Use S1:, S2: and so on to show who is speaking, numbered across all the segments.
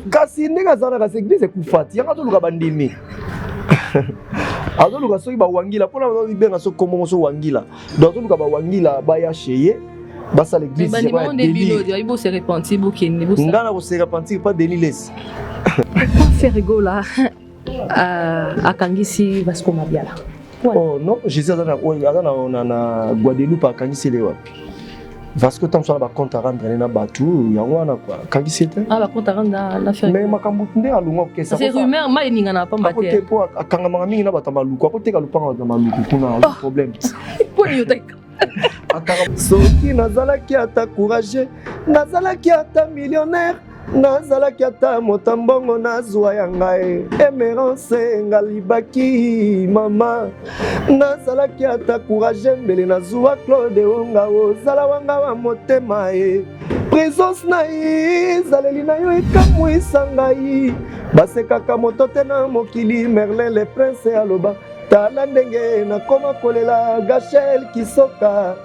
S1: kasi ndenge azana kasi église ekufati yanga toluka bandimi azoluka soki bawangila mpona babenga so kombo so wangila donc azoluka bawangila baya cheye basa l'église
S2: ngana
S1: kose repentir pas délilesi
S2: Ferrigo là akangisi Vasco Mabiala.
S1: Oh non, Jésus a na Guadeloupe akangisi le wapi. Vasco tant soit ba compte à rendre na batu yango wana quoi. Akangisi te.
S2: Ah ba compte à rendre na Ferrigo.
S1: Mais makambo nde alunga ke ça.
S2: C'est rumeur mai ninga na pa mbate.
S1: Akote po akanga manga mingi na batama luku. Akote ka lupanga na maluku kuna problème.
S2: Poni yotek.
S1: Soki nazalaki ata courageux, nazalaki ata millionnaire. Nazalaki ata motambongo nazwa ya ngai Emerance ngalibaki mama nazalaki ata courage mbele nazwa Claude Onga ozala wanga wa motema présence na ye zaleli na yo ekamwisa ngai basekaka moto te na mokili Merlin le prince aloba tala ndenge nakoma kolela Gachel Kisoka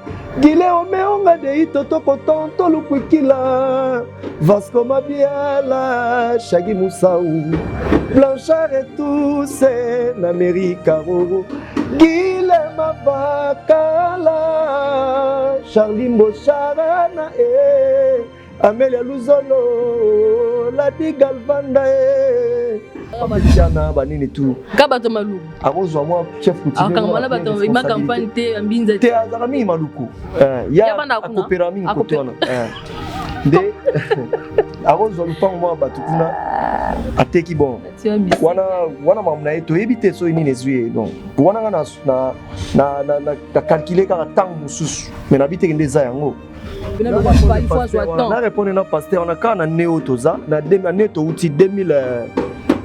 S1: Gile omeonga de itotoko tonto lukwikila Vasco Mabiala Shagi Musau Blanchard et tous n'América Roro Gile Mabakala Charlie Mbosharana Amelia Luzolo Ladi Galvanda Abadiana banini tout
S2: kabato maluku
S1: akozwa moi chef coutumier
S2: akangala bato ima campagne te ambinza
S1: te azala mingi maluku ya akopera mingi kotona nde akozwa lupango mwa bato kuna ateki bon wana mamu na ye toyebi te soki nini ezwi ye donc wana nga na calcule kaka ntango mosusu mais nabi teke nde eza yango na répondre na pasteur na kaka na ne oyo toza na ne touti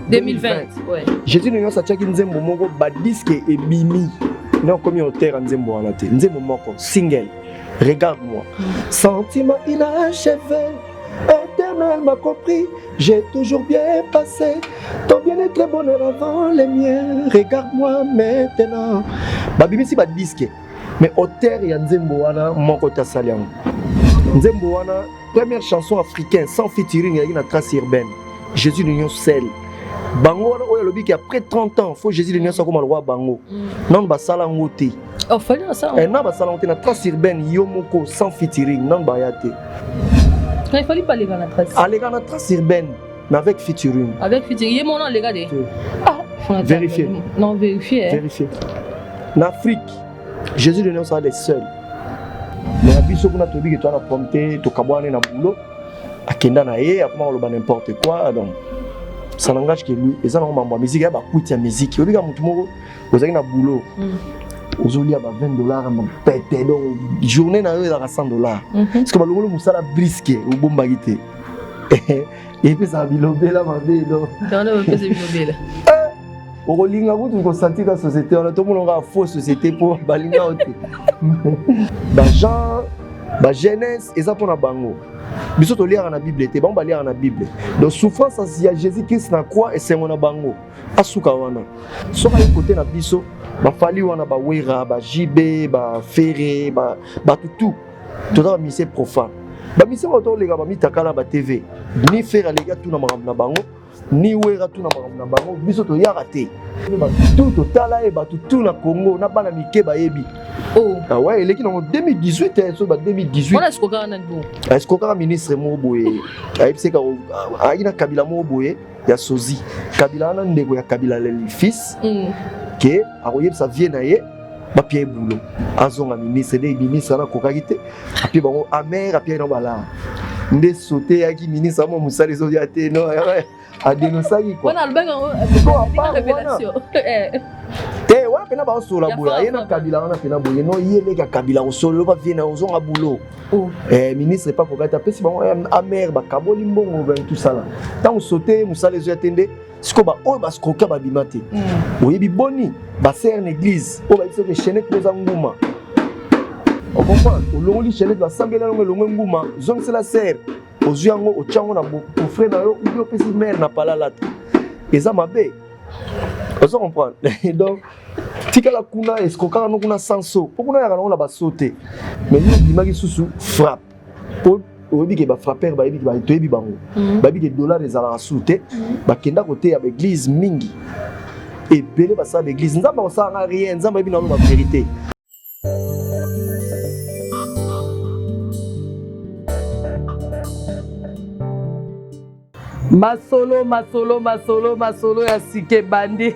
S1: 2020
S2: ouais.
S1: Jésus nous a tchaki nzembo moko ba disque ebimi non comme au terre nzembo wana te nzembo moko single regarde-moi sentiment inachevé éternel m'a compris j'ai toujours bien passé ton bien-être bonheur avant les miens regarde-moi maintenant ba bimisi ba disque mais au terre ya nzembo wana moko ta saliam nzembo wana première chanson africaine sans featuring avec la trace urbaine Jésus l'union seul bango wana oyo lobi ki après 30 ans faut Jésus l'union comme le roi bango non basala ngote
S2: oh fallait ça
S1: non basala ngote na trace urbaine yo moko sans featuring non bayate
S2: il fallait pas les gars na trace
S1: na trace urbaine mais avec featuring
S2: il mon nom les gars de
S1: vérifier
S2: non vérifier
S1: en Afrique Jésus l'union ça les seuls mais abiso kuna tobi que toi na prompter to kabwane na boulot akenda na ye apoma loba n'importe quoi donc ça n'engage que lui et ça non mambo musique ya ba kuiti ya musique obika mutu moko ozaki na boulot ozolia ba $20 ma pété donc journée na yo eza $100 parce que balongolo musala brisque obomba gité et puis ça bilobela mabe donc
S2: on a fait ce bilobela
S1: okolinga kutu ko sentir la société on a tout le monde a fausse société pour balinga ote ba gens ba jeunesse eza pona bango biso to lire na Bible te bango ba lire na Bible donc souffrance ya Jésus-Christ na croix et c'est ngona bango asuka wana soka côté na biso ba fali wana ba wera ba JB ba ferré ba tout dans mise profane ba mise ba to lega ba mitakala ba TV ni faire les gars tout na makambo na bango ni wera tout na makambo na bango biso to yaka te ba tout totala e ba tout na Congo na bana mike ba yebi
S2: oh
S1: ah ouais il est en 2018 so ba 2018
S2: on a skoka na ndou
S1: est-ce qu'on ministre mo boye ayipse ka aina kabila mo boye ya sozi kabila na ndeko ya kabila le fils que akoyebisa vie na ye ba pie boulot azonga ministre de ministre na kokakite api bango amer api na bala nde sauter yaki ministre mo musali so ya te no a dénoncer quoi
S2: on a le bain révélation
S1: te wa pena ba sola boya yena kabila wana pena boye no yele ka kabila osolo ba vie na ozonga boulot ministre pas kokata pesi bango amer ba kaboli mbongo ben tout ça là tant sauter musali so ya tende siko ba o ba skoka ba bimate oyebi boni ba ser en église o ba iso ke chenette poza nguma on comprend o longoli chenette ba sambela longo nguma zong c'est la ser ozwi yango otyango na bofre na yo ubi opesi mare na palalata eza mabe ozo comprendre donc tikala kuna eskokaka no kuna sanso po kuna yaka nango na baso te mais yo bimaki susu frappe po oyebi ke ba frapper bayebi ke ba toyebi bango bayebi ke dollar ezala sute bakenda côté ya église mingi et belé ba sa église nzamba ko sa nga rien nzamba yebi na lo ba vérité.
S3: Masolo ya sike bandi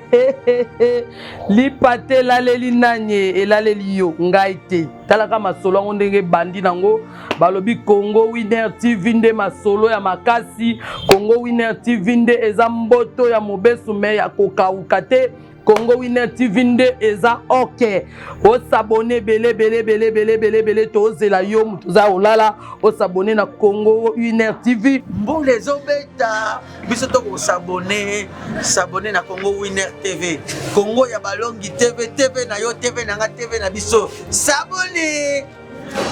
S3: lipate laleli nanye elaleli yo ngai te talaka masolo ngo ndenge bandi nango balobi Congo Winner TV nde masolo ya makasi Congo Winner TV nde eza mboto ya mobesu me ya kokauka te Congo Winner TV nde eza ok o s'abonner belé to zela yo mutuza olala o s'abonner na Congo Winner TV
S4: mbole zobeta biso to ko s'abonner na Congo Winner TV Congo ya balongi TV na yo TV na nga TV na biso s'abonner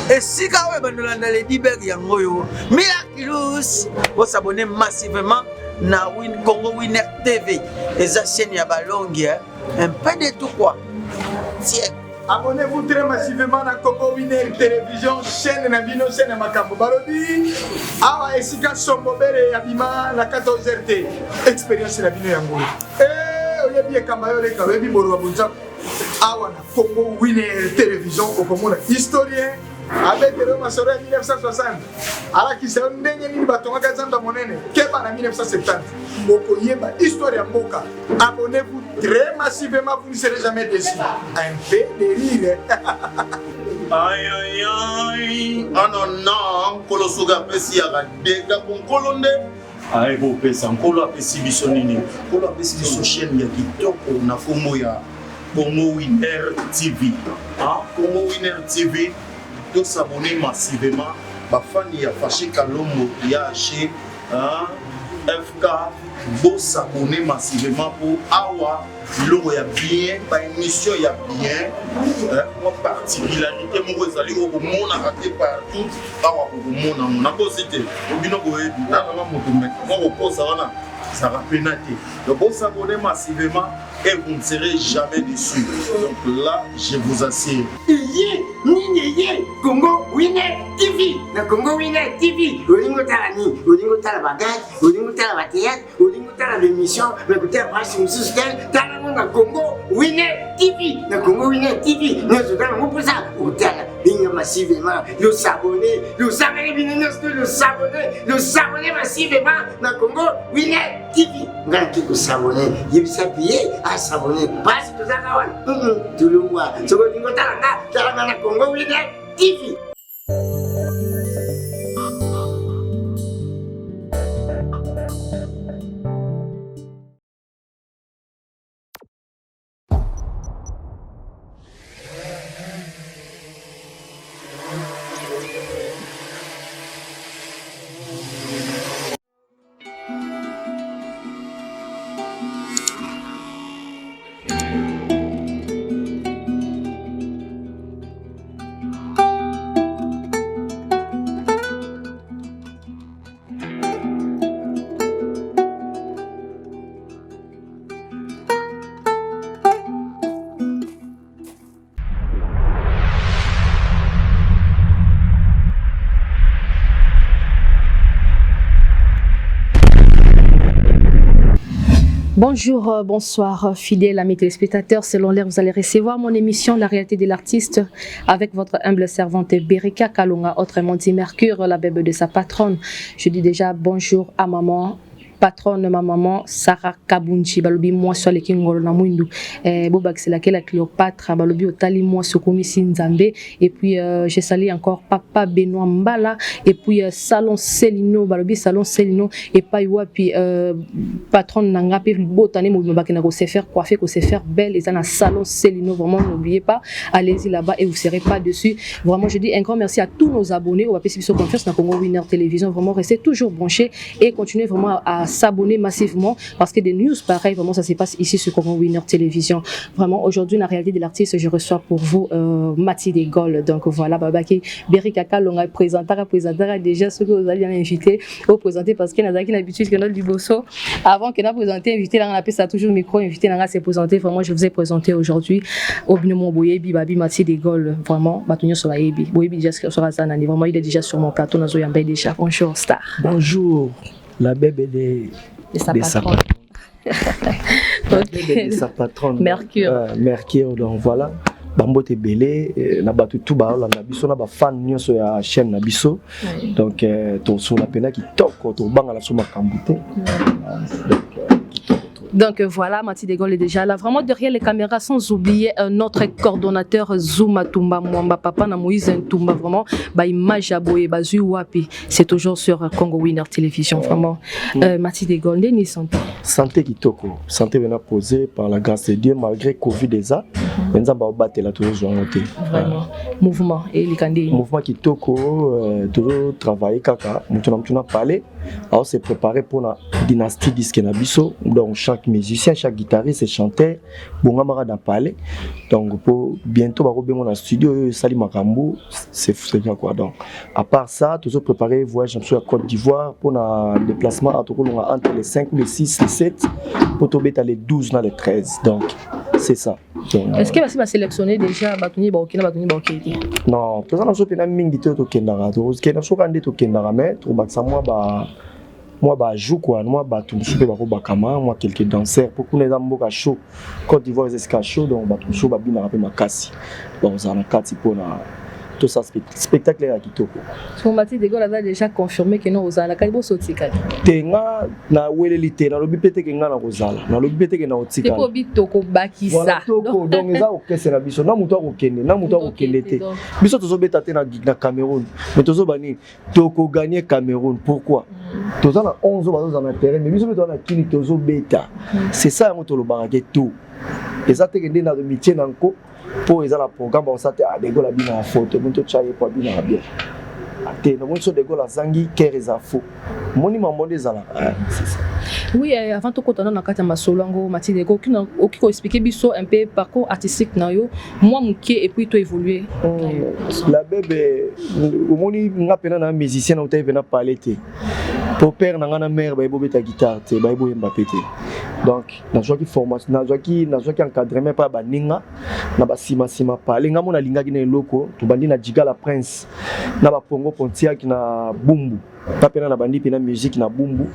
S4: esika we bandolanda le diber yango yo miraculous o s'abonner massivement na Congo Winner TV eza chaîne ya balongi un peu de tout quoi. Tiens.
S5: Abonnez-vous très massivement à Congo Winner Télévision, chaîne na bino chaîne makambo balobi awa esika sombobere abima na 14h expérience na bino yango oyebi ekamba yo leka oyebi moro wa bunza awa na Congo Winner Télévision okomona historien abetero masoro ya 1960 ala kisao ndenge nini batongaka zamba monene keba na 1970 moko yeba histoire ya mboka. Abonnez-vous très massivement, vous ne serez jamais déçus. Un peu de rire.
S6: Aïe aïe aïe. Ah non non, kolosuga pesi ya dega konkolonde. Aïe bo pesa nkolo apesi biso nini. Kolo apesi biso chaîne ya kitoko na fomo ya Congo Winner TV. Ah, Congo Winner TV. De s'abonner massivement. Bafani ya Faché Kalombo ya H FK beau s'abonner massivement pour avoir l'eau ya bien, pas émission ya bien, moi particularité moi ezali au monde a raté partout, awa au monde on a posé des, bino ko ebi na na moto mais moi au posa wana ça va pénater. Donc beau s'abonner massivement et vous ne serez jamais déçus. Donc là, je vous assure.
S7: Congo Winner TV. Na Congo Winner TV. Olingo talani, olingo tala bagage, olingo tala batiyat, olingo tala l'émission, mais peut être pas si nous soutient. Talano na Congo Winner TV. Na Congo Winner TV. Nous allons pour ça. Au tala, bingo massivement. Nous s'abonner, nous s'abonner massivement. Na Congo Winner TV. Ngaki ko s'abonner. Yebisa pied à s'abonner. Pas tout ça kawan. Tout le mois. Ce que bingo talanga na Congo Winner TV.
S2: Bonjour, bonsoir, fidèles amis téléspectateurs. Selon l'heure, vous allez recevoir mon émission La réalité de l'artiste avec votre humble servante Berika Kalunga, autrement dit Mercure, la bébé de sa patronne. Je dis déjà bonjour à maman. Patronne ma maman Sarah Kabunchi balobi moi sur les kingolo na mwindu bobak c'est laquelle la Cléopâtre balobi otali moi sokomi sinzambe et puis j'ai sali encore papa Benoît Mbala et puis salon Celino balobi salon Celino et pas puis patronne nanga pe botane mo bakena ko se faire coiffer ko se faire belle et ça na salon Celino vraiment n'oubliez pas allez-y là-bas et vous serez pas dessus vraiment je dis un grand merci à tous nos abonnés on va passer sur confiance dans Congo Winner Télévision vraiment restez toujours branchés et continuez vraiment à s'abonner massivement parce que des news pareilles, vraiment, ça se passe ici sur Congo Winner Télévision. Vraiment, aujourd'hui, la réalité de l'artiste, je reçois pour vous Mathilde Egol. Donc voilà, Babaki, Berika Kalonga, présentera déjà ce que vous allez inviter au présenter parce qu'il y a l'habitude que notre Liboso, avant que nous présenté, invité, on appelle ça toujours micro, invité, on s'est présenté. Vraiment, je vous ai présenté aujourd'hui au Binomo Boyebi, Babi Mathilde Egol. Vraiment, Batunyo Sorayebi. Boyebi déjà sera Zanani. Vraiment, il est déjà sur mon plateau. Nazo Yambay déjà. Bonjour, star.
S1: Bonjour, la bébé de sa patronne.
S2: Okay.
S1: De sa patronne.
S2: Mercure.
S1: Mercure, donc voilà. Bambote belé, na batu tout ba la biso na ba fan nyonso ya chaîne na biso. Donc to so la pena qui toko to banga la soma kambute.
S2: Donc voilà, Mathilde Egol est déjà là, vraiment derrière les caméras, sans oublier notre coordonnateur Zouma Tumba Mwamba Papa na Moïse Ntumba, vraiment, image à Boye, Bazui Wapi, c'est toujours sur Congo Winner Télévision, vraiment. Mathilde Egol, ni santé.
S1: Santé Kitoko, santé venant posée par la grâce de Dieu, malgré Covid déjà, maintenant on va battre là toujours noté.
S2: Vraiment, mouvement et les candidats.
S1: Mouvement Kitoko, toujours travailler kaka, nous parlé, alors c'est préparé pour la dynastie disque Nabiso, donc chaque musicien, chaque guitariste et chanteur, bon camarade parler. Donc pour bientôt va revenir dans le studio, Sali Makambu, c'est quoi donc. À part ça, toujours préparé voyage sur la Côte d'Ivoire pour un déplacement à entre les 5, les 6, les 7, pour tomber dans les 12, dans les 13. Donc c'est ça.
S2: Est-ce que vous sélectionné déjà Batuni Baokina, Batuni Baokiti?
S1: Non, tout ça n'a pas été mingi to kendara. To kena so kande to kendara mais to baksa moi joue quoi, moi tout super ba kama, moi quelques danseurs pour qu'on ait un beau show. Côte d'Ivoire c'est show donc tout show ba bina rapé makasi. Bon ça na kati pour na tout ça spectacle à Kitoko.
S2: Son Mathilde Egol a déjà confirmé que non aux ala kaibo sotika.
S1: Tenga na welelité na lobi pété que nga na kozala. Na lobi pété que na otika.
S2: C'est pour bitoko bakisa.
S1: Voilà toko donc eza okese na biso na muto akokende na muto akokende te. Biso tozo beta te na Cameroun. Mais tozo bani toko gagner Cameroun. Pourquoi? Tozo na 11 ans dans le terrain mais biso beto na kini tozo beta. C'est ça ngo to lo barake tout. Eza te kende na métier nanko. Pour les la programme on s'attend à des gars la bien en photo mon to chaye pas bien bien ate no mon so des gars la zangi kere za faux moni mambo des ala c'est ça.
S2: Oui, avant tout quand on a kata masolongo Mathilde Egol qui expliquer biso un peu parcours artistique na yo moi muké et puis toi évoluer.
S1: La bébé au moni ngapena na musicien na utai vena parler te pour père na mère ba ibo beta guitare te ba ibo yemba pété. Donc na joki formation na joki encadrement pa baninga na basima parler nga mona linga kina eloko to bandi na Jiga la Prince na ba Pongo Pontiac na Bumbu tapena na bandi pena musique na Bumbu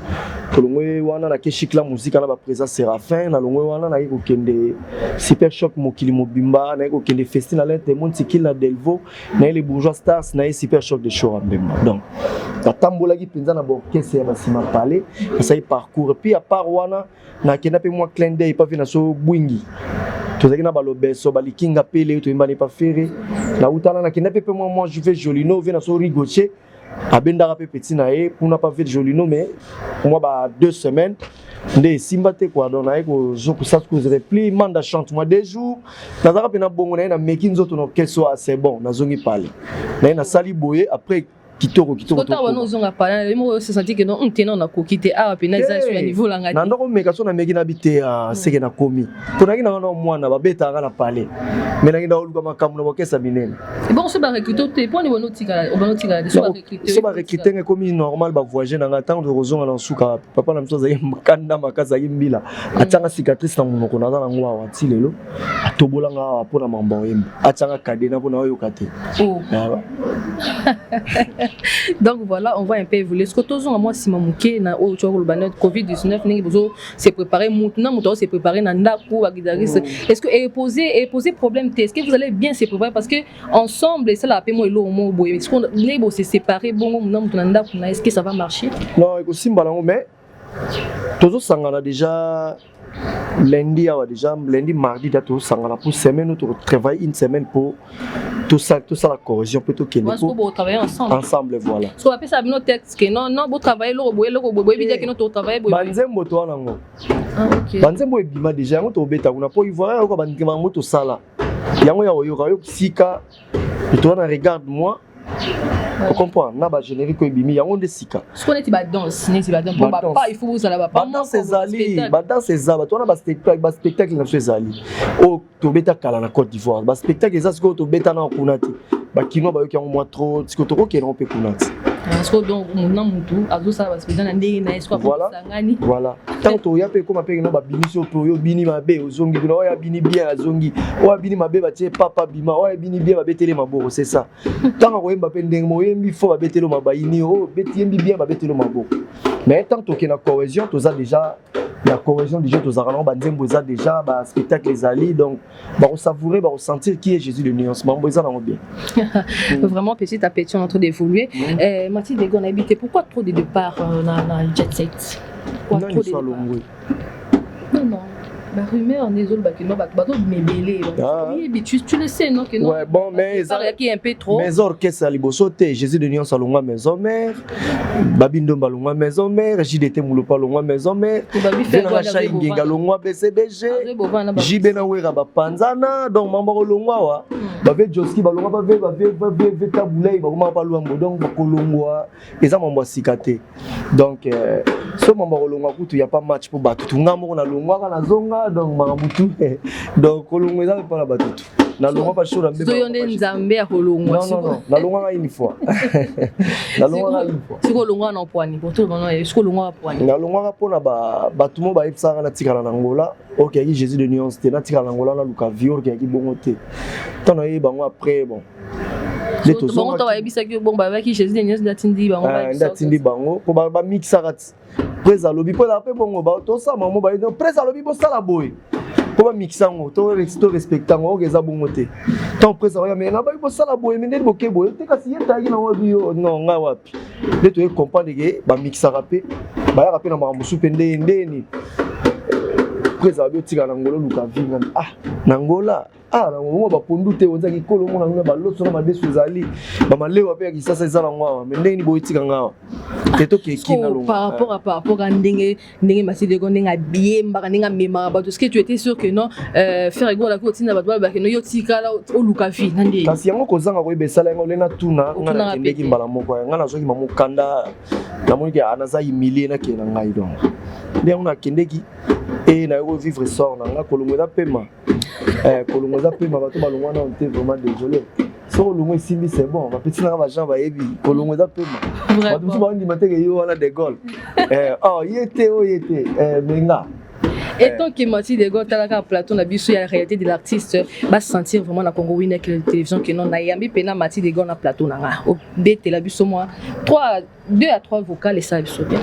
S1: to longwe wana na keshikla musique na ba présent Séraphin na longwe wana na ko kende Super Choc mokili mobimba na ko kende festival na te montikil na Delvo na les bourgeois stars na Super Choc de show mbemba. Donc ta tambola ki penza na orchestre ya basima parler ça y parcours puis à part wana na kena pe moi clin d'œil pas vina so bwingi tozaki na balobeso balikinga pele to imbani pa fere na utala na kena pe moi je fais Jolino vina so rigoche abendaka pe petit na e pour na pas fait Jolino mais moi ba 2 semaines nde simbate quoi donc na ko joku ça que je repli manda chante moi 2 jours nazaka pe na bongo na making zoto no keso assez bon nazongi parler na sali boye après kitoko
S2: kota wana ozonga pala lemo se senti que non on na kokite a pe na za sur niveau la ngati
S1: na ndoko meka so na meki na bite seke na komi to na kina na mwana ba beta na pale mais na kina oluka makambo na bokesa binene
S2: et bon so ba recruter te pour niveau notika so ba
S1: recruter nge komi normal ba voyager na ngata de rozonga na suka papa na mso za makanda makaza yimbila atanga cicatrice na monoko na na ngwa wa tilelo atobola nga pona mambo yemba atanga kadena pona oyo kate
S2: donc voilà, on va un peu évoluer. Ce que tous ont moi si mamouké na o tu vois le Covid-19 ningi bozo s'est préparé maintenant muto s'est préparé na ndaku guitariste. Est-ce que poser problème est-ce que vous allez bien se préparer parce que ensemble ça la paix moi lo mo boy. Est-ce qu'on les bo se séparer bon muto na ndaku na est-ce que ça va marcher?
S1: Non, écoute simbalango mais tous sangana déjà lundi mardi dato sangana pour semaine nous travailler une semaine pour tout ça la correction plutôt que
S2: nous travailler
S1: ensemble voilà
S2: so après ça nos textes que non vous travailler le boy bien que nous travailler boy
S1: banzembo to nango
S2: OK
S1: banzembo ebima déjà on to beta kuna po ivoire ko bandima moto sala yango ya oyoka yo sika to na regarde moi tu comprends na ba générique ko ebimi yango nde sika
S2: ce qu'on est ba danse pour pas il faut vous aller pas
S1: dans ces ali dans ces aba tu na ba spectacle na ces ali o to beta kala na Côte d'Ivoire ba spectacle ça ce que to beta na kunati ba kino ba yoki yango moi trop ce que to ko ke non pe kunati
S2: parce que donc mon mutu azo ça va spectacle na ndenge na esco sangani
S1: voilà tant to ya pe ko ma pe no ba bini so to yo bini mabe ozongi no ya bini bien azongi o bini mabe ba tie papa bima o bini bien ba betele maboko c'est ça tant ko yemba pe ndenge mo yembi fo ba betele mabayini o beti yembi bien ba betele maboko mais tant to ke na cohésion to za déjà la cohésion déjà to za kana ba nzembo za déjà ba spectacle les ali donc ba savourer ba ressentir qui est Jésus de nuance mambo ça na bien
S2: vraiment petit à petit on est en train d'évoluer Mathilde Dego on a habité pourquoi trop de départ dans Jet Set pourquoi trop de départ non la rumeur on est zone bakino bato mebele oui tu le sais non que non
S1: ouais bon mais
S2: ça qui est un peu trop
S1: mais orchestre liboso te Jésus de nuance alonga maison mère babindo balonga maison mère JDT mulupa alonga maison mère na cha ingenga longwa BCBG JB na wera ba panzana donc mamba kolongwa wa bave Joski balonga bave tabulei ba kuma ba luambo donc ba kolongwa eza mamba sikate donc so mamba kolongwa kutu ya pas match pour batu tungamo na longwa kana zonga donc marabutu donc kolongwa eza pas la batutu na longwa pas chaud
S2: so yonde nzambe ya kolongwa
S1: non na longwa une fois na longwa une fois
S2: siko longwa na poani pour tout le monde siko longwa poani
S1: na longwa pona ba batumo ba ipsa na tikala na Angola OK qui Jésus de nuance te na tikala na Angola na luka vior qui bongo te tant na bango après bon
S2: les tous bon to ba ebisa ki bon ba ki Jésus de nuance datindi bango ba
S1: datindi bango po ba mixarat presa lobi po la pe bongo ba to sa mamo ba no presa lobi bo sala boy po ba mixango to respectango ngeza bongo te tant presa ya me na ba bo sala boy me ndeli boke boy te kasi yeta ki na wabi yo no nga wapi de to comprendre que ba mixara pe ba ya pe na mamo supende ndeni presa bi otika na ngolo luka vinga nangola na ngo ba pondu te onza ki kolo mona ngona ba loso na madesu zali ba malewa pe ya kisasa ezala ngwa mais ndenge ni boyitika ngawa teto ke kina longo
S2: par rapport à ndenge Mathilde Dego ndenge biemba ndenge mema ba est-ce que tu étais sûr que non faire ego la kotina ba ba que no yotika la o luka vi ndenge
S1: kasi yango kozanga ko ebesala ngo lena tuna ngana kendeki mbala moko ngana zoki mamukanda na moni ke anaza humilier na ke na ngai donc ndenge na kendeki et na yo vivre sort na nga kolongo da pema kolongo za pema bato balongwa na on était vraiment désolé so kolongo simbi c'est bon ba petit na ba gens ba yebi kolongo za pema bato ba ndi mateke yo wana de gol yete menga
S2: et tant que Mathilde Dego talaka plateau na biso ya réalité de l'artiste va se sentir vraiment na Congo Winner que télévision que non na yambi pena Mathilde Dego na plateau na nga o bete la biso moi 2 à 3 vocales et ça biso bien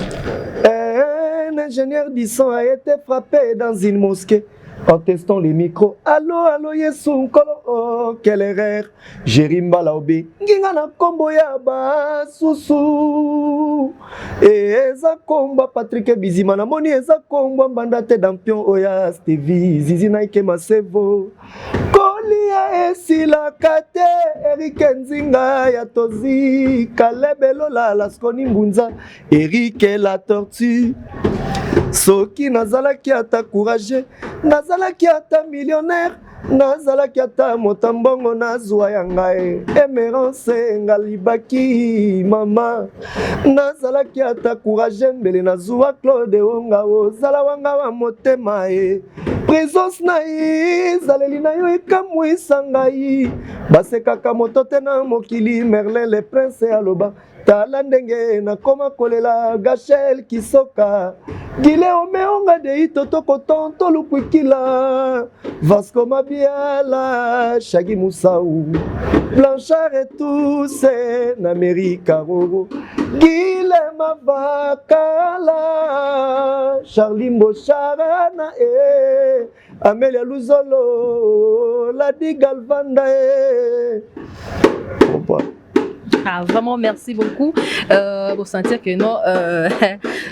S1: un ingénieur du son a été frappé dans une mosquée en testant les micros. Allô, Yesu Nkolo, oh, quelle erreur. Jérimba Laobe, Nginga na kombo ya ba susu. Eza kombo Patrick Bizimana, moni eza kombo mbandate dampion oya Stevie, Zizi Naike Masevo. Kolia esila kate, Eric Nzinga ya tozi, Kalebelo la Laskoni Mbunza, Eric la tortue. Soki nazalaki ata courage, nazalaki ata millionnaire, nazalaki ata motambongo nazwa ya ngai emerance ngalibaki mama, nazalaki ata courage mbele nazwa Claude Onga ozala wanga wa motema présence na ye zaleli na yo ekamwisa ngai basekaka moto te na mokili Merlin le prince aloba tala ndenge nakoma kolela Gachel Kisoka Gile omeonga de itoto kotonto lukwikila Vasco Mabiala Shagi Musau Blanchard et tous na Amerika Roro Gile Mavakala Charlie Mbosharana Amelia Luzolo Ladi Galvanda
S2: vraiment merci beaucoup pour sentir que non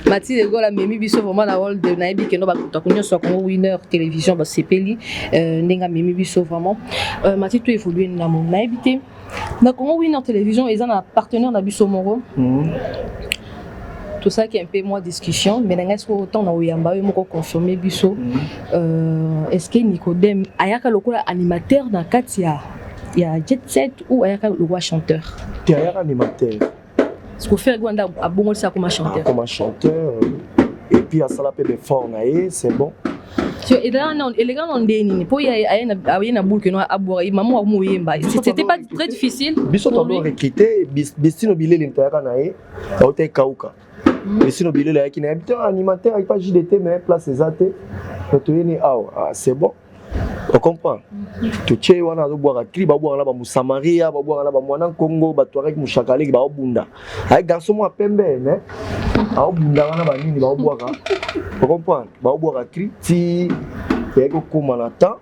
S2: Mathilde Dego la memi biso vraiment la rôle de naibi que non ba takunyo so Congo Winner télévision ba sepeli ndenga memi biso vraiment Mathilde tu évoluer na mon naibité na Congo Winner télévision ils ont un partenaire na biso moro tout ça qui est un peu moins discussion mais n'est-ce que autant na oyamba yo moko confirmer biso est-ce que Nicodème ayaka lokola animateur na katia il y a jet set ou il y a le roi chanteur.
S1: Tu es animateur.
S2: Ce qu'on fait à bon ça comme chanteur.
S1: Comme un chanteur. Et puis à ça la paix de fort c'est bon.
S2: Et là non, les gars on déni pour y a une boule que nous à boire maman ou yemba. C'était pas très difficile.
S1: Biso to recruter Bistino Bilé l'intérieur naé. Auté Kauka. Bistino Bilé là qui n'est pas animateur avec pas JDT mais place exacte. C'est bon. On comprend. Tu sais, on a boire cri, boire là, Samaria, boire là, Mwana Congo, Batuareg, Mouchakale, Bunda. Avec garçon moi pembe, né? Bunda, on a banni, boire. On comprend. Boire cri, si, et que comme on attend.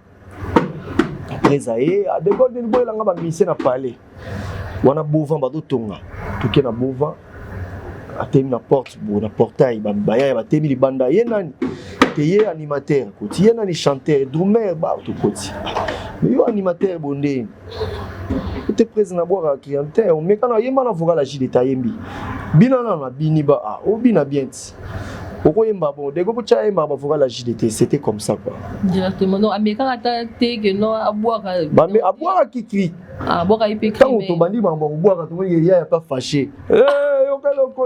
S1: Après ça, à de golden boy là, on a mission à parler. On a bouvan, bado tonga. Tu sais na bouvan. Atemi na porte, na portail, baya, batemi li banda yenani. T'es animateur, tu es un chanteur, drummer, tout côté. Mais yo animateur bondé. Tu es présent à boire à clientèle, mais quand on y a mal à voir la gile taïmbi. Binana na biniba a, o bina bien. Pourquoi yemba bon, dès que tu as yemba voir la JDT, c'était comme ça quoi.
S2: Directement non, mais quand tu as que non à boire
S1: mais à boire à qui
S2: à boire à épée.
S1: Quand on bandi ba boire à tout il y a pas fâché. Yo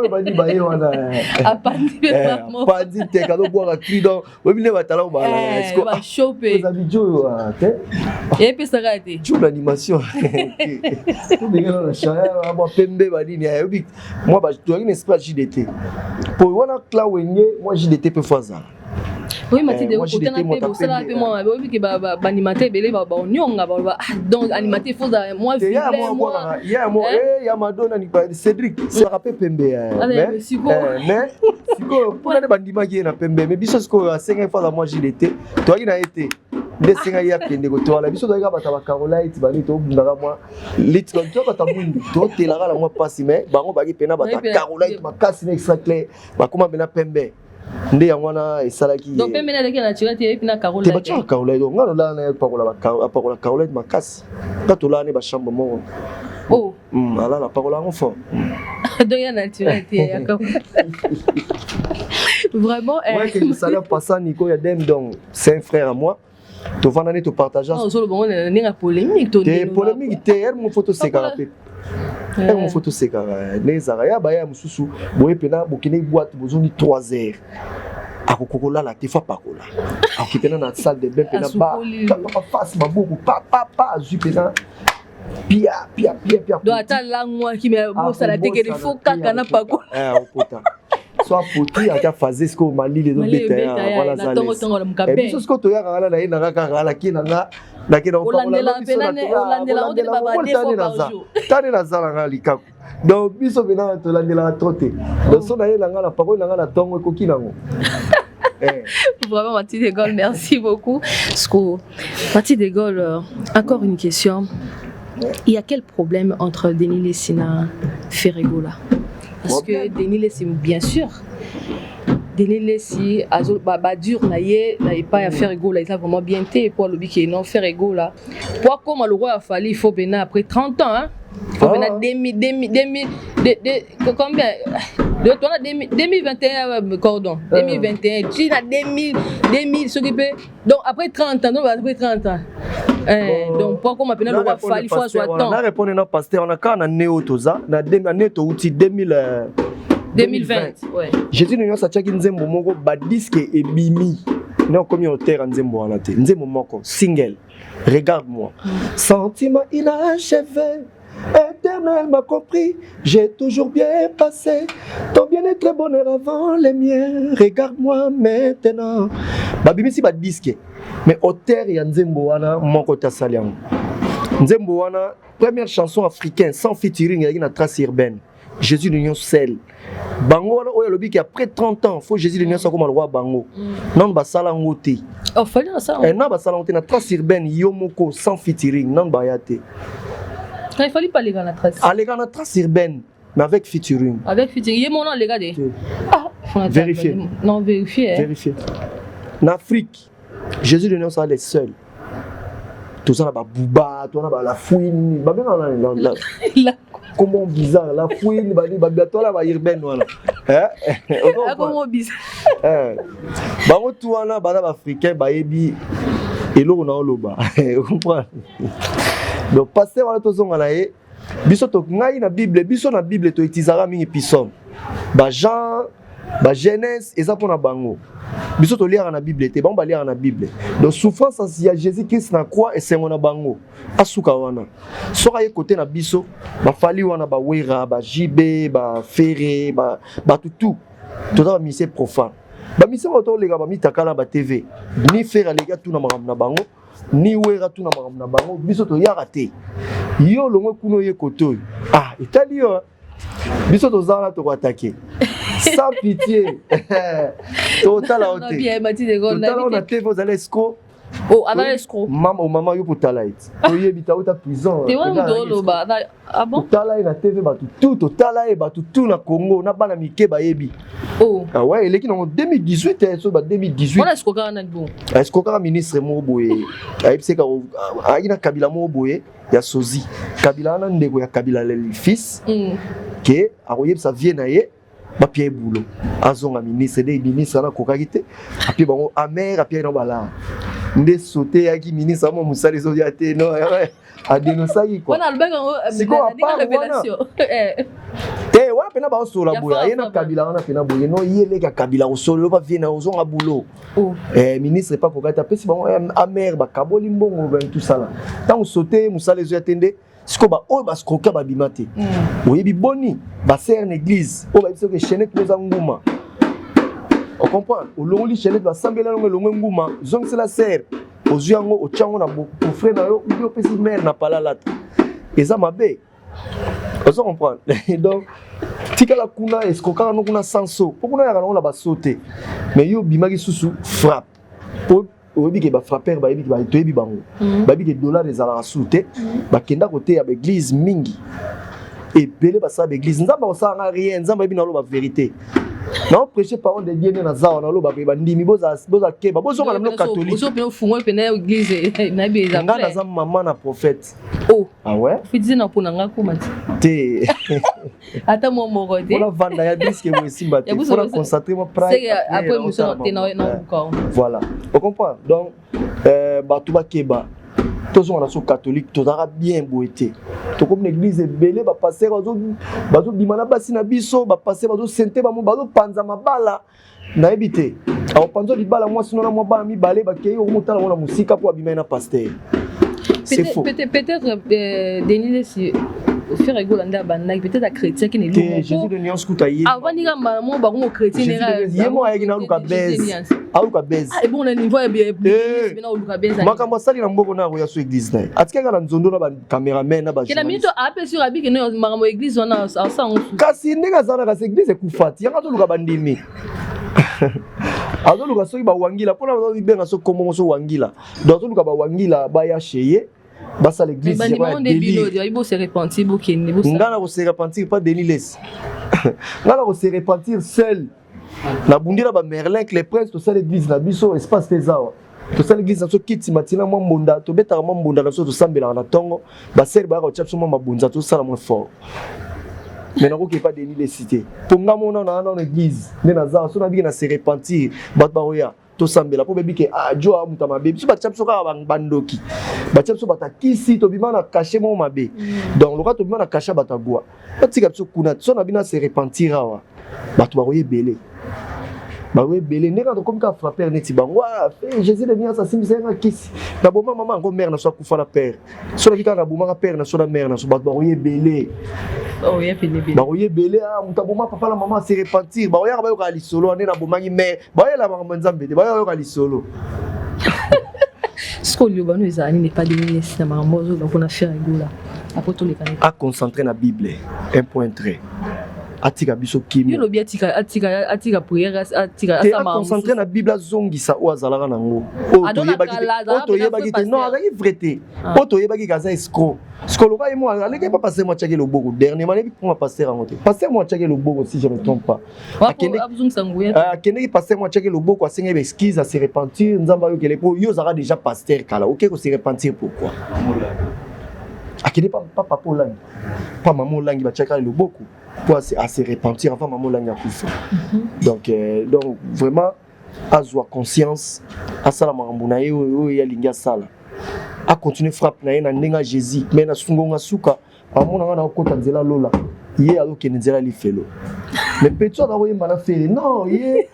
S1: bandi ba yo na.
S2: A bandi pas.
S1: Bandi te ka boire à qui donc, o bine ba tala ba.
S2: Est-ce que va choper.
S1: Vous avez jo
S2: et puis ça raté.
S1: Joue l'animation. Tout bien dans la chaleur, moi pembe ba ni moi ba tu as une espace JDT. Pour wana cla wenge moi JDT peut faire ça.
S2: Oui, mais tu dis, autant appeler pour ça là, moi, oui que animateur belé ba onyonga ba donc animateur faut moi
S1: il y a moi il y a Madonna ni Cédric ça rappelle pembe mais siko pour les bandima qui na pembe mais biso siko a 5 fois moi JDT toi qui na été des 5 ya kende ko to la biso to ga bata ba Caroline bani to bundaka moi lit ko to ka mundi to telaka la moi passe mais bango ba ki pena bata Caroline ba kasi na extra clair ba kuma bena pembe nde yangwana esalaki
S2: donc pembe na leki naturel te epina Caroline
S1: te ba Caroline donc ngalo la na pakola Caroline makasi ka to la ne ba chambre mo
S2: oh
S1: ala la pakola en fort
S2: donc ya naturel te vraiment
S1: ouais que le salaire passant Nico ya dem donc c'est un frère à moi to vanane to partager
S2: non solo bon ninga polémique to
S1: te polémique te er mon photo sekara pe er mon photo sekara nezara ya ba ya mususu boye pena bokine boîte bozoni 3 heures akokola la tefa pakola akipena na salle de bain pena ba face mabuku pa azu pena pia
S2: do ata la moi qui me bossa la teke de fo kaka na pakola
S1: opota soit poti aka fazer ce que mali les autres bêta voilà ça et puis ce que to ya kala na ina kaka la kinanga nakina
S2: olandela on baba defo par jour
S1: tane na zala ngali kako donc biso bina to landela troté donc so na yela ngala parole ngala tongo ekoki nango.
S2: Vraiment Mathilde de Gaulle, merci beaucoup. Mathilde de Gaulle, encore une question. Il y a quel problème entre Denis Lessina et Ferrego là? Parce que Denis Lessina, bien sûr, Denis Lessina, dur, n'a pas à Ferrego là, il a vraiment bien été pour le biquet, non Ferrego là. Pour comme le roi a fallu, il faut venir après 30 ans, hein? Il faut venir 2021 cordon 2021 Chine 2000 s'occuper donc après 30 ans donc pourquoi on appelle le roi Fali fois 60 ans
S1: on a répondu non pasteur on a quand on a néo toza na neto outil 2020
S2: ouais
S1: Jésus nous ça tchaki nzembo moko ba disque et bimi non communautaire nzembo wana te nzembo moko single regarde-moi sentiment inachevé. Éternel m'a compris, j'ai toujours bien passé. Ton bien-être est bonheur avant les miens. Regarde-moi maintenant. Babimi si ba disque. Mais auteur ya nzembo wana moko ta saliango. Nzembo wana première chanson africaine sans featuring avec na trace urbaine. Jésus l'union seul. Bango wana oya lobi ki après 30 ans faut Jésus l'union ça comme le roi bango. Non ba sala ngote.
S2: Oh fallait ça.
S1: Non ba sala ngote na trace urbaine yomoko sans featuring non ba yate.
S2: Il fallait pas les gars la trace.
S1: Ah les gars la trace urbaine mais avec featuring.
S2: Avec featuring, il y a mon nom les gars de. Ah,
S1: vérifier.
S2: Non vérifier.
S1: Vérifier. En Afrique, Jésus de nous les seuls. Tout ça là ba bouba, tout ça là la fouine, ba bien là. Comment bizarre la fouine ba toi là ba urbaine voilà.
S2: Comment bizarre.
S1: Ba tout wana ba africain ba yebi elo na oloba. Comprends? donc pasteur wana tozonga na ye biso to ngai na bible biso na bible to itizaka mingi psaume ba Jean ba Genèse eza pona bango biso to liaka na bible te bango ba liaka na bible donc souffrance ya Jésus Christ na croix et sengo na bango asuka wana soka ye côté na biso ba fali wana ba wera ba jibe ba ferré ba tutu to za mise profane ba mise to lega ba mitakala ba TV ni faire les gars tout na maram na bango ni wera tout na maram na bango biso to yaka te yo longo kuno ye koto ah italio biso to zala to attaquer sans pitié. Total à hauteur. Total on a fait vos escrocs.
S2: Oh, à escroc.
S1: Maman yo pour talait. Oye bita ou ta prison.
S2: Tu vois ndolo ba. Ah bon?
S1: Total na TV ba tout total ba tout na Congo na bana mike ba yebi.
S2: Oh.
S1: Ah ouais, il est qui en 2018 so ba 2018.
S2: On a escroc na bon.
S1: Escroc ministre mo boye. Aipse ka aina Kabila mo boye ya sozi. Kabila na ndeko ya Kabila le fils. Que aroye sa vie na ye. Papier boulot azonga ministre des ministres na kokakite api bango amer api na bala nde sauter yaki ministre mo musali zo ya te no a dénoncer quoi
S2: on a le bec en révélation
S1: te wana pena ba sola boya yena Kabila wana pena boye no yele ka Kabila o solo ba viena ozonga boulot ministre pas kokata pesi bango amer ba kaboli mbongo ben tout ça là tant sauter musali zo ya tende siko ba o ba skroka ba bimate oyebi boni ba ser en église o ba biso ke chenette nos nguma on comprend o longoli chenette ba sambela longo nguma zong c'est la ser o zuyango o chango na bo frère na yo yo pesi mère na palalata eza mabe on comprend donc tika la kuna escroka no kuna sanso pokuna ya kana ba sauter mais yo bimaki susu frappe oyebi ke ba frapper ba yebi ba toyebi bango ba yebi ke dollar des ala soute ba kenda côté ya église mingi et belé ba sa église nzamba ko sa rien nzamba yebi na lo ba vérité non prêcher parole de Dieu na za na lo ba ndimi boza keba bozo na lo catholique
S2: bozo pe fungo pe na église na bi za
S1: ngana za maman na prophète
S2: oh
S1: ah ouais
S2: fiti na pona ngako mati
S1: te
S2: ata mo morode
S1: on vanda ya disque mo simba te pour concentrer mo prêtre
S2: c'est après mission na buka
S1: voilà on comprend donc batu ba keba tous on a so catholique tous ara bien boité to comme l'église belé ba passer bazo bimana basi na biso ba passer bazo sente ba mo bazo panza mabala na ebité a panzo di bala moi sinon na mo ba mi balé ba kei o motala na musika pour abima na pasteur c'est faux
S2: peut-être Denis si faire rigolo nda banda peut-être à chrétien qui n'est
S1: pas Jésus de nuance kutaye
S2: avant ni gamba mo ba mo chrétien era
S1: yemo ayeki na luka base aluka base
S2: ah bon le niveau est bien na luka base
S1: makambo sali na mboko na ya so église na atikaka na nzondo na ba cameraman na ba
S2: que la minute après sur abi que no makambo église on a ça
S1: kasi ndeka zana kasi église ekufati yanga to luka bandimi azoluka soki ba wangila pona ba benga so kombo so wangila donc azoluka ba wangila ba ya cheye basa l'église
S2: c'est pas délire il faut se repentir bokende bo
S1: ngana ko se repentir pas délilès ngana ko se repentir seul na bundira ba Merlin que les princes to ça l'église na biso espace tezawa to ça l'église na so kiti matina mo mbunda to betaka mo mbunda na so to sambela na tongo ba ser ba ko chapso mo mabunza to sala mo fort mais non qui pas déni les cités pour nga mona na église ne na za so na bi na se repentir bat ba oya to sambela po bebi ke ajo amuta mabe biso ba chapso ka bandoki ba chapso batakisi to bima na cacher mo mabe donc le to bima na cacher batagwa batika biso kuna so na bina se repentir awa bato ba roye belé ba roye belé ne quand comme ka frapper neti bango Jésus de Nias asimbi senga kisi na boma maman ngo mère na so kufa na père so na kika na boma père na so na mère na so bato ba roye belé
S2: oh yeah belé
S1: ba roye belé muta boma papa la maman se repentir ba roya ba yo ka lisolo ne na boma ngi mère ba yo la maman nzambe ba yo ka lisolo
S2: ce qu'on lui va nous n'est pas dénier c'est ma mozo donc on a fait rigola après tous les cas
S1: à concentrer na Bible un point très atika biso kimi
S2: yo lobi atika prière atika
S1: asa ma concentrer na Bible zongisa o azalaka nango o to yebaki te non azaki vraité o to yebaki kaza escroc skoloka et moi allez pas passer moi checker le bogo dernièrement les pour passer en côté passer moi checker le bogo si je me trompe pas akende passer moi checker le bogo asenga excuse à se repentir nzamba yo kele po yo zara déjà pasteur kala OK ko se repentir pourquoi akende pas papa Polangi pas maman Langi ba checker le bogo pour à se repentir avant maman Langi a kufa donc vraiment azwa conscience asala makambo na yo ya linga sala a continuer frappe na ye na ndenga Jésus mais na sungonga suka amona nga na okota nzela lola ye alokende nzela lifelo mais petit na oyemba na fele non ye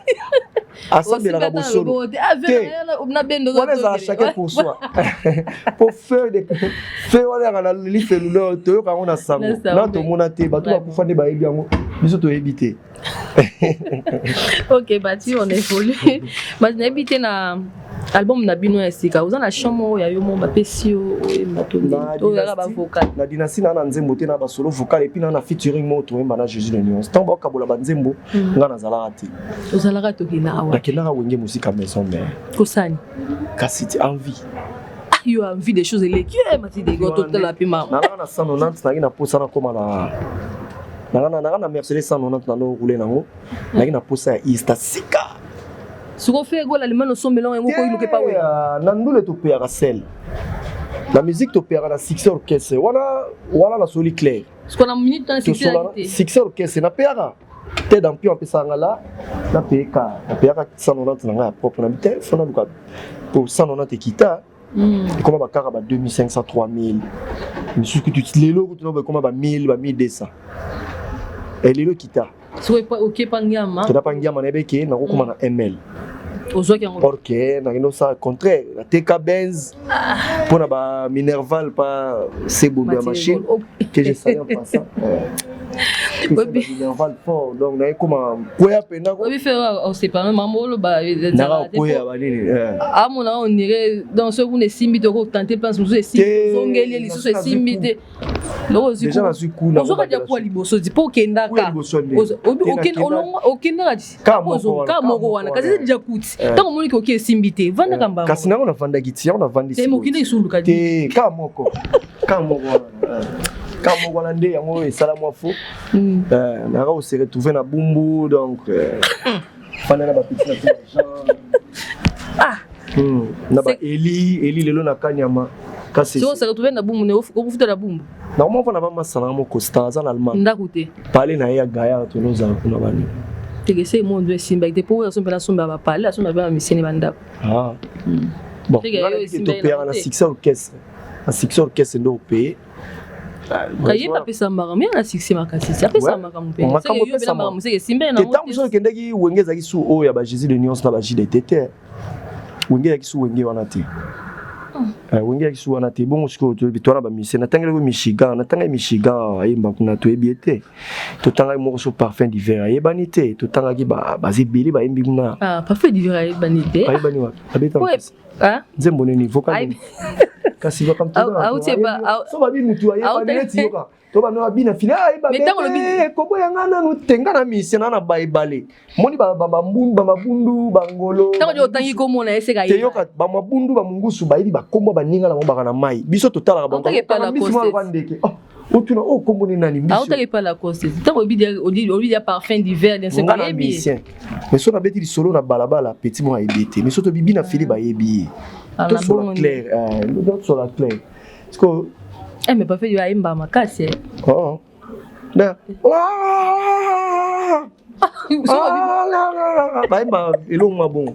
S1: asambela ka bosolo on est à chacun pour soi pour faire wala na lifelo lo to ka on a sango na to mona te ba to ba kufande ba yebi yango biso to ebité.
S2: Ok, bati on évolue. Mais na ebité na album na bino esika vous en a chambre ya yo mo ba pesio e matoni to ya ba vocal
S1: na dynastie na nzembo te na ba solo vocal et puis na featuring mo to emba na Jésus de Nuance tant ba kabola ba nzembo nga na zala rate
S2: ozala to kina awa
S1: na kina wenge musique à maison mais
S2: kosani
S1: kasi ti envie
S2: you have envie des choses éléquées mati de go to la pima
S1: na 190 na ina posa na koma na Mercedes 190 na no rouler nango na ina posa ya East Sika.
S2: Ce qu'on fait, les mains sont mélangées, on peut pas ouais.
S1: Nandule to père sel. La musique to père la six orchestre. Voilà la soli clair.
S2: Ce qu'on a minute dans
S1: six orchestre na père. T'es dans pion pe sangala na PK. Na père 190 na propre na bité, fona luka. Pour 190 kita. Comment ba kara ba 2500 3000. Mais ce que tu lelo tu no comment ba 1000 ba 1200. Et lelo kita.
S2: So pas OK pangama.
S1: Tu na pangama na beke na ko kuma na ML.
S2: Ok,
S1: na ça contraire la TK Benz pour na ba Minerval pas c'est beau la machine que je savais pas ça. Minerval fort donc na comment quoi pena ko
S2: oui faire on sait pas maman lo ba
S1: na ko ya ba nini
S2: ah mon on irait dans ce qu'on est simbi de tenter pense nous simbi zongeli li so simbi de
S1: déjà na suis cool na
S2: on va dire quoi liboso di po kenda ka okenda ka moko wana kasi déjà kuti tant moni ko ke simbi te vanda kamba
S1: kasi na on a vanda giti on a vandi
S2: te mo kinde isulu ka
S1: di ka moko quand on a dit yango esala moi faux na ra se retrouver na bumbu donc fana na ba petit na ba Eli lelo na kanyama kasi
S2: so se retrouver na bumbu ne ko futa na bumbu
S1: normalement fana ba masala mo constant en allemand
S2: ndakute
S1: parler na ya gaya to nos kuna bani
S2: tegese mo ndo simba ite po so pela somba ba parler so ba miseni banda
S1: bon to père na six orchestre ndo pays
S2: kaye pa pesa marami na succès makasi ça pesa makamu pe c'est yo bela makamu c'est simba na
S1: tant so kendaki wengeza kisu o ya ba Jésus de Nuance na ba JDT wengeza kisu wenge wana te wengeza kisu wana te bon siko to bitwana ba mission na tangela Michigan ayemba kuna to ebiete to tanga mo so parfum d'hiver ayebani te to tanga ki ba zibili ba yembi kuna
S2: parfum d'hiver ayebani te
S1: ayebani wa abeta nzembo nini vocal kasi ba kam so ba bi mutu ayebani ti yoka to ba no abina fina ayeba ko boya ngana no tenga na mission na baibale moni ba mabundu bangolo
S2: tango jo tangi ko mona eseka
S1: te yoka ba mabundu ba mungusu ba yibi ba kombo ba ninga na mo ba na mai biso totala ba ndeke otuna o kombo ni nani biso
S2: auta pas la cause tango obi dia parfum d'hiver dans ce qu'on yebi
S1: mais so na beti di solo na balabala petit mo ayebete mais so to bibi na fili ba yebi tout sur la clair sur la clair parce que
S2: mais pas fait du aimba makasi
S1: da baimba elongwa bon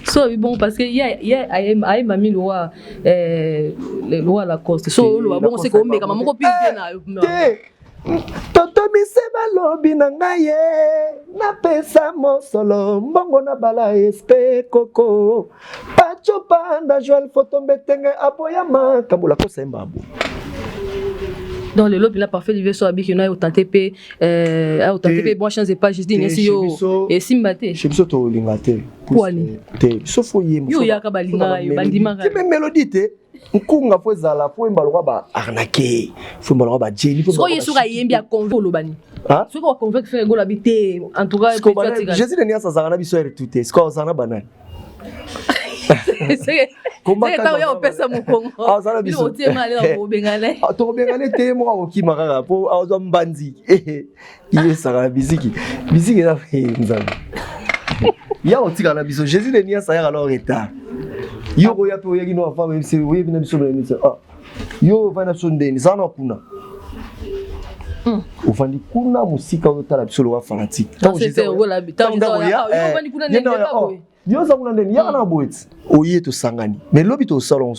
S2: so bon parce que ya aimba mi loi le loi la coste so loi bon c'est comme meka mamoko pinte na
S1: toto mise balobi na ngai napesa mosolo mbongo na bala espe koko pacho panda joel photo mbetenge aboyama kabula kosemba abo
S2: dans le lobby là parfait il veut so abi que na autant TP bon chance pas juste dire si yo et simbate
S1: chez biso to lingate te so fo yemo
S2: yo ya ka balinga yo bandima
S1: ka te melody te nkunga fo zala fo mbalo ba arnaquer fo mbalo ba jeli fo
S2: so yesu ka yembi a convolo bani so ko convaincre faire gola bité en tout cas
S1: Jésus de Nias azana na biso tout est ko azana banane
S2: c'est quand on pesa mon Congo
S1: azana biso
S2: tu mal au bengale
S1: to bengale te mo ko ki makaka po azo mbandi il sera biziki na nzambe ya otika na biso Jésus de Nias aya alors retard yo ko ya pe oyaki no afa même c'est oui bina biso bena yo vana sondeni sana kuna ufandi kuna musika otala biso lo wa fanatique
S2: tant c'est wala tant yo vandi kuna ndenge
S1: yo za kuna ndeni ya na boet oye to sangani mais lobi to salon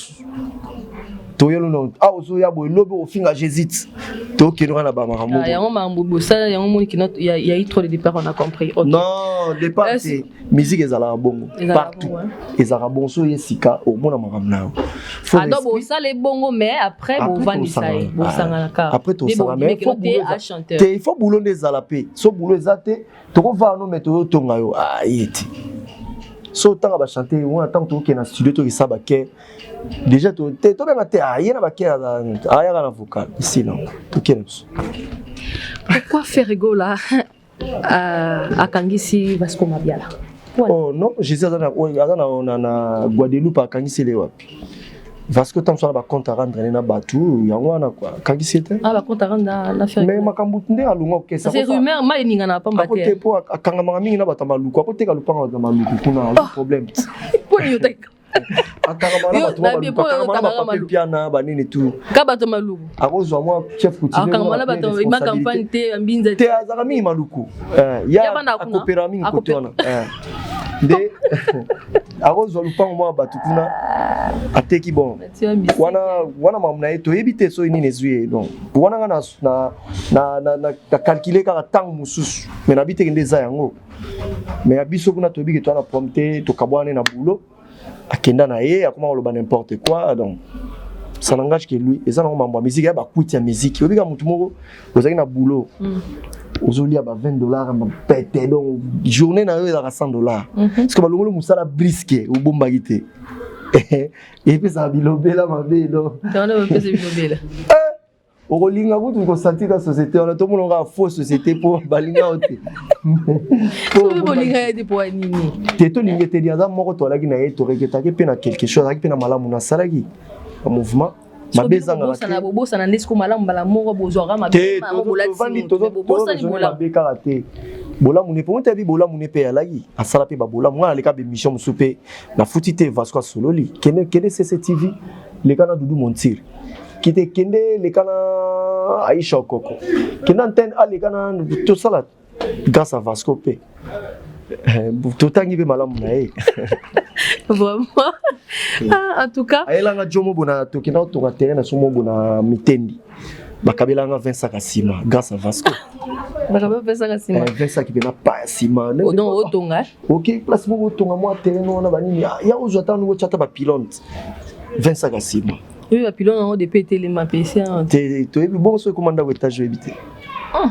S1: toyelo non a ozo ya boy lobo ofinga j'hésite to keno na ba makambo
S2: ya ngoma mbubu ça ya ngoma qui il y a eu trop de départ on a compris okay.
S1: Non départ c'est musique ezala bongo partout ezala bon so yesika o mona makambo na
S2: donc bon ça les bongo mais après bon vandisa bon sangana ka
S1: après to ça mais il faut boulot des alapé so boulot ezate to ko va no meto tonga yo yeti so tanga ba chanter on attend to ke na studio to isaba ke déjà to même te ayena ba ke aya kana vocal ici non to ke
S2: pourquoi Ferrego là à Kangisi Vasco Mabiala
S1: oh non Jésus na Guadeloupe à Kangisi le wapi Vasco tam so ba compte rendre na batu yango wana quoi Kangisi te
S2: ba compte rendre na Ferrego
S1: mais makambu nde alunga ke ça
S2: c'est rumeur mai ninga na pamba te
S1: akote po akanga mingi na batama luku akote ka lupanga na maluku kuna problème
S2: pour yo te
S1: akanga bana piana banini tout
S2: ka bato maluku
S1: akozwa moi chef coutumier
S2: akanga bato ma campagne te ambinza
S1: te azaka mingi maluku ya akopera mingi kotona nde akozwa lupango mwa bato kuna ateki bon wana mamuna ye toyebi te so nini ezwi donc wana nga na calculer kaka ntango mosusu mais nabi teke nde eza yango mais ya biso kuna toyebi ke towana prompte tokabwane na boulot akenda na ye akoma koloba n'importe quoi donc ça n'engage que lui eza nango mambo ya musique ya bakuti ya musique oyebika motu moko ozalaki na boulot ozolia ba $20 pete donc journée na yo ezaka $100 parce que balongolo musala brisque obombaki te et puis ça bilobela mabe donc okolinga kutu kosanti ta société on a tout monde fausse société pour balinga ote
S2: pour bolinga ete pour nini
S1: teto lingete dia za moko to alaki na ye to reketaki pe na quelque chose alaki pe na malamu na salaki un mouvement mabezanga
S2: na bobosa na ndesiko malamu bala moko bozwaka mabe bobosa ni bola
S1: bekara te bola mune pe monte bi bola mune pe alaki asala pe ba bola mwana leka be mission musupe na futite Vasco Sololi kene CCTV le kana Dudu Montir kite kende le kana Aisha Koko kena antenne ale kana to sala grâce à Vasco pe tout tangi be malamu na ye
S2: vraiment en tout cas
S1: ayelanga jomo bona to kina to ka terrain na somo bona mitendi bakabelanga 20 sacs à ciment grâce à Vasco
S2: bakabela 20 sacs à ciment
S1: 20 sacs qui na pas ciment
S2: donc otonga
S1: OK place mo otonga mo terrain wana banini ya ozota no chata ba pilote 20 sacs à ciment
S2: oui ba pilote on de péter les mapesi
S1: to ebi bon so commanda ko étage ebité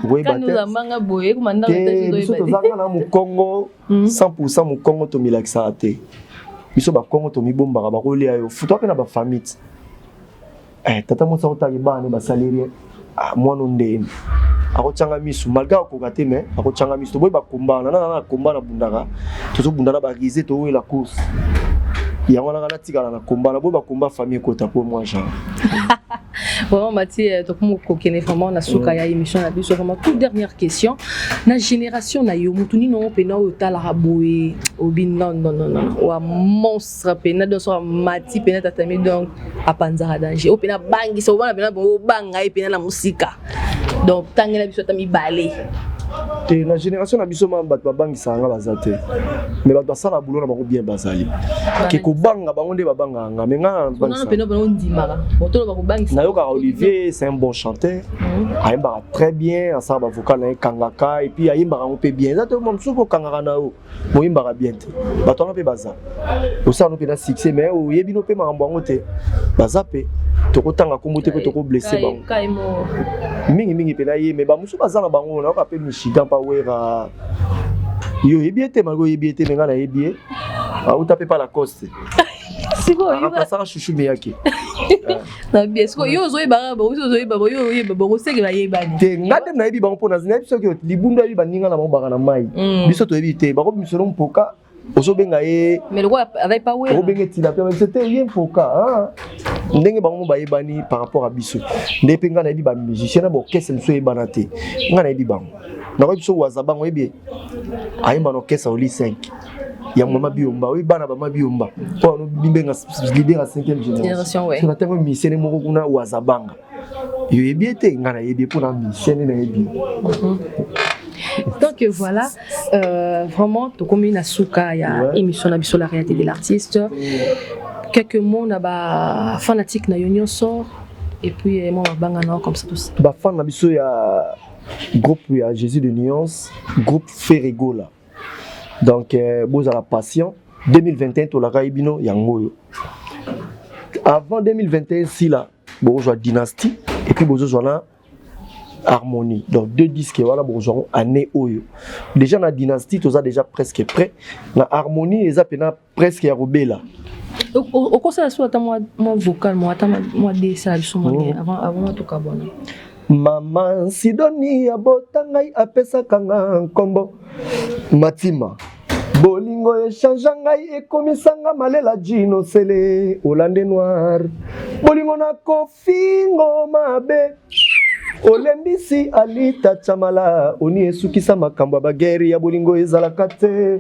S2: oui quand nous amanga boye commanda ko étage do
S1: ebité to zanga na mu Congo 100% mu Congo to milakisa te biso ba Congo to mibombaka ba kolia yo futo pe na ba famille tata mo sa otaki bana ba salaire mwana ndeni akochanga misu malga kokate mais akochanga misu to boy ba kombana na kombana bundaka to bundana ba riser to we la course yango na kana tikala na kombana boy ba komba famille kota pour moi genre
S2: vraiment Mathieu donc mo kokene vraiment na suka ya émission na biso vraiment toute dernière question na génération na yo mutuni no pe na otala raboé obi non wa monstre pe na do so mati pe na tatami donc apanza danger o pe na bangi so wana pe na bo banga e pe na musika donc tangela biso tami balé
S1: te na génération na biso ma bato babangisa nga bazate mais bato basala boulot na bango bien bazali ke ko banga bango nde babanga nga mais nga
S2: bangisa non pe no ndimaka boto ba ko bangisa
S1: na yoka Olivier c'est un bon chanteur ayemba très bien asala ba vocal na kangaka et puis ayemba ngo pe bien zato mo msuko kangaka na o mo yemba bien te bato na pe baza osala no pe na succès mais o yebi no pe makambo ngo te baza pe tokotanga kombote pe toko blesser bango mingi pe na ye mais ba musu baza na bango na ka pe Michigan pa wera yo yebiete malgo yebiete menga na yebie au tape pas la coste
S2: c'est bon
S1: yo ça chouchou miyaki
S2: na bien c'est yo zo yeba ba zo yeba yo yeba ba seke ba yeba ni
S1: te ngade na yebi bango pona zina biso ke libunda yebi baninga na mabaka na mai biso to yebi te bako biso mpoka ozobenga ye
S2: mais le roi avec pas wera
S1: obenga ti la pe c'était rien mpoka ndenge bango bayebani par rapport à biso ndepe nga na yebi ba musicien na bo kese mso yebana te nga na yebi bango na ko biso waza bango yebi ayemba no kesa oli 5 ya mama biomba oui bana ba biomba po no bimbenga leader à 5e génération
S2: ouais
S1: na tango musicien moko kuna waza banga yo yebi te nga na yebi pour na musicien na yebi.
S2: Donc voilà, vraiment, tout comme une asuka, il y a émission la réalité de l'artiste. quelques mots na ba fanatique na Union sort et puis moi banga na comme ça tout ça.
S1: Ba fan na biso ya groupe ya Jésus de Nuance, groupe Ferrego là. Donc boza la passion 2021 to la raibino yango. Avant 2021 si là bozo dynastie et puis bozo na harmonie. Donc deux disques voilà bozo année oyo. Déjà na dynastie toza déjà presque prêt. Na harmonie eza pena presque ya robela.
S2: Au conseil de soit moi vocal moi dessin avant tout cas bon.
S1: Maman Sidoni abotangai apesa kanga nkombo Matima bolingo échange ngai ekomisanga malela jino sele Hollande noir bolingo na kofingo mabe olembisi alita chamala oni esukisa makambo bageri ya bolingo ezalaka te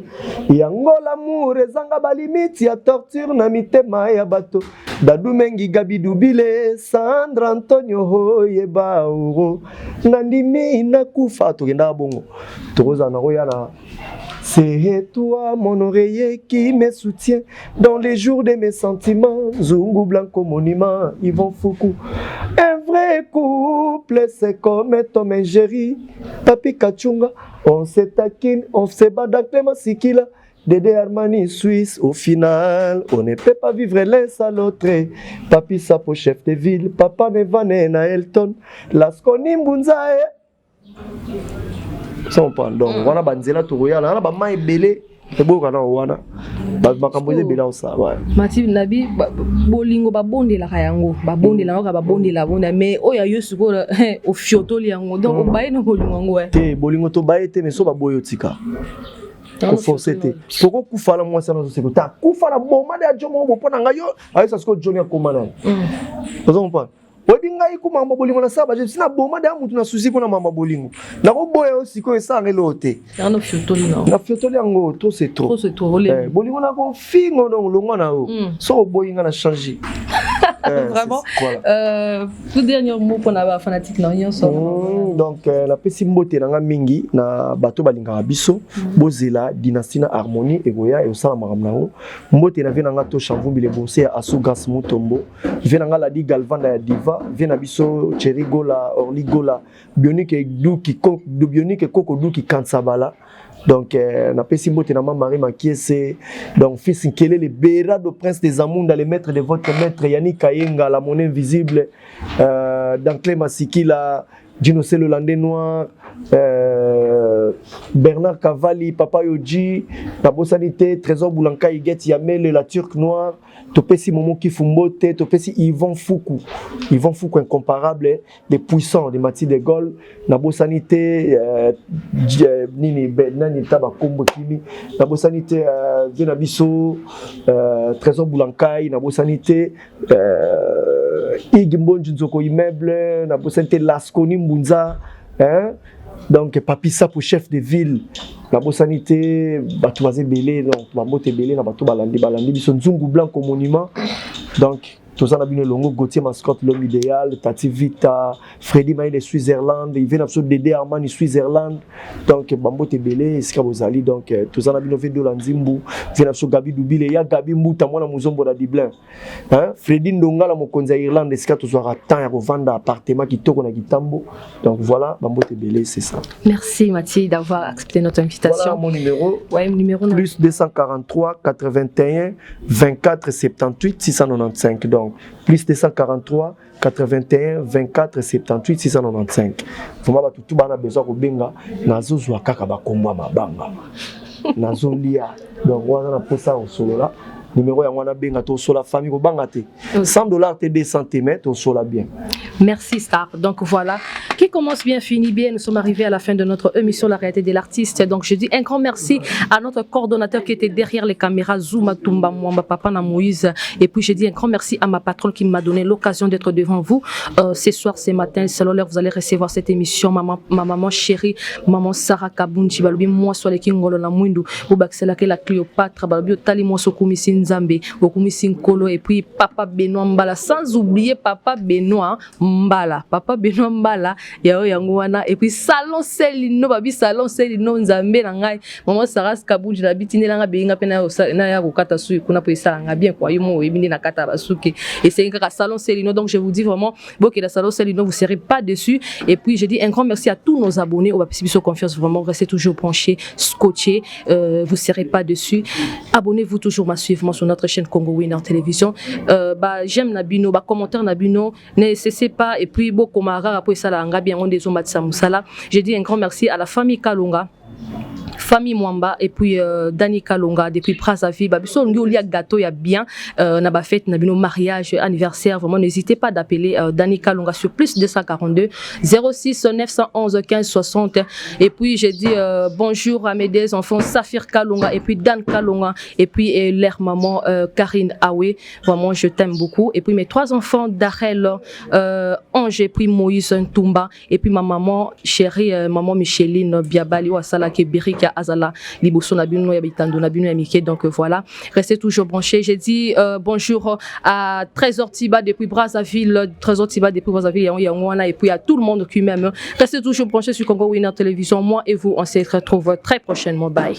S1: yango l'amour ezanga balimiti ya torture na mitema ya bato dadu mengi gabidubile Sandra Antonio hoyeba oro nandimi nakufa tokenda bongo tokoza na royana. C'est toi mon oreiller qui me soutient dans les jours de mes sentiments. Zungu Blanco monument, Yvon Foucault. Un vrai couple, c'est comme Tom et Jerry. Papi Kachunga, on se taquine, on se bat dans Clément Sikila. Dédé Armani Suisse, au final, on ne peut pas vivre l'un sans l'autre. Papi Sapo, chef de ville, Papa Nevane na Elton, Lasconi Mbunzae. Sans donc wana banzela to royala na ba mai belé e boka na wana ba kamboze bela ça ouais
S2: Mati nabi bolingo ba bondela kayango ba bondela ka ba bondela bonda mais oya yosuko au fiotoli yango donc baye no bolingo ngo
S1: te bolingo to baye te mais so ba boyo tika ko forcete poko kufala moi ça no seko ta kufala bomba de ajomo bo pona ngayo ayi ça sko Johnny akomana vous comprenez. Obi ngai ku mama bolingo na saba je sina boma da mutu na susi pona mama bolingo na ko boya aussi ko esanga lote
S2: na fiotoli no
S1: na fiotoli yango to c'est trop bolingo na ko fingo no longo na o so boyinga na changer
S2: vraiment tout dernier mot pour na fanatique na Union sort
S1: donc la pesi mbote na nga mingi na bato balinga biso bozela dynastie na harmonie egoya e osala makamna ngo mbote na vena nga to Chanvumbi le bonse ya Asugas Mutombo vena nga la di Galvanda ya Diva vient abisso Cherry Gola Orly Gola Bionique Duki Bionique Koko Duki Kansabala donc na pesi mbote na Marie Makiese donc fils Nkele le Béra de prince des Amunda les maîtres de votre maître Yannick Kayenga la monnaie invisible dans Clément Sikila Dino le Hollandais noir Bernard Cavalli Papa Yoji la Bossanité Trésor Boulanka Iget Yamel la Turque noire Topesi Momo Kifumbote Topesi Yvon Foucault incomparable des puissants de Mathilde de Gaulle la Bossanité Nini Nani Taba Kombo Kimi la Bossanité Venabiso Trésor Boulanka la Bossanité Igimbo Nzoko immeuble la Bossanité Lasconi Mbunza donc Papi Sapo chef de ville la Bossanité Batouazé Belé donc Mamote Belé na Batou Balandi biso Nzungu Blanco monument donc tout ça n'a bien longo Gauthier Mascotte l'homme idéal Tati Vita Freddy Maï de Switzerland il vient absolument Dédé Armani Switzerland donc Mamote Belé Skabozali donc tout ça n'a bien fait de Lanzimbu vient absolument Gabi Dubile ya Gabi Mouta moi na Muzombo da Diblin Freddy Ndonga la Mokonza Irlande est-ce que tout soit temps à revendre appartement qui toko na Kitambo donc voilà Mamote Belé c'est ça.
S2: Merci Mathieu d'avoir accepté notre invitation.
S1: Voilà mon numéro.
S2: Ouais, numéro
S1: plus 243 81 24 78 695 donc plus 243 81 24 78 695 vraiment tout bana besoin ko benga nazo zwa kaka ba komwa mabanga nazo lia donc wana na posa au solo là numéro ya wana benga to sola famille ko banga te $100 te 2 cm to sola bien.
S2: Merci Star. Donc voilà, qui commence bien finit bien. Nous sommes arrivés à la fin de notre émission La réalité de l'artiste. Donc je dis un grand merci à notre coordonnateur qui était derrière les caméras, Zouma Tumba Mwamba Papa na Moïse. Et puis je dis un grand merci à ma patronne qui m'a donné l'occasion d'être devant vous ce soir, ce matin. Selon l'heure, vous allez recevoir cette émission. Ma maman chérie, maman Sarah Kabunchi, Balubi, moi sur les Kingolo na Mwindu, Boubaxela que la Cléopâtre, Balubi, Tali Mosokumisi Nzambe, Okumisi Nkolo, et puis Papa Benoît Mbala, sans oublier Papa Benoît Mbala. Papa Benoît Mbala, ya wana et puis salon Selino babi salon Selino nzambe na ngai maman Saras Kabuji na bitine nga beinga pena na ya kokata su kuna po isala bien kwa yumo ebindi na kata basuki et c'est un salon Selino donc je vous dis vraiment que la salon Selino vous serez pas dessus et puis je dis un grand merci à tous nos abonnés au Bapiso Confiance vraiment restez toujours branchés scotchés vous serez pas dessus abonnez-vous toujours massivement sur notre chaîne Congo Winner Télévision j'aime Nabino commentaire Nabino ne cessez pas et puis beaucoup mara pour ça la nga bien on des omatsa musala je dis un grand merci à la famille Kalunga famille Mwamba et puis Dani Kalonga depuis Brazzaville babiso ngi olia gâteau ya bien na ba fête na bino mariage anniversaire vraiment n'hésitez pas d'appeler Dani Kalonga sur plus 242 06 911 15 60 et puis j'ai dit bonjour à mes deux enfants Safir Kalonga et puis Dan Kalonga et puis leur maman Karine Awe vraiment je t'aime beaucoup et puis mes trois enfants Darel Ange et puis Moïse Ntumba et puis ma maman chérie maman Micheline Biabali Wasala Kebirika Azala liboso na bino ya bitando na bino ya mike donc voilà restez toujours branchés j'ai dit bonjour à Trésor Tiba depuis Brazzaville Trésor Tiba depuis Brazzaville et puis à tout le monde qui m'aime restez toujours branchés sur Congo Winner Télévision moi et vous on se retrouve très prochainement bye.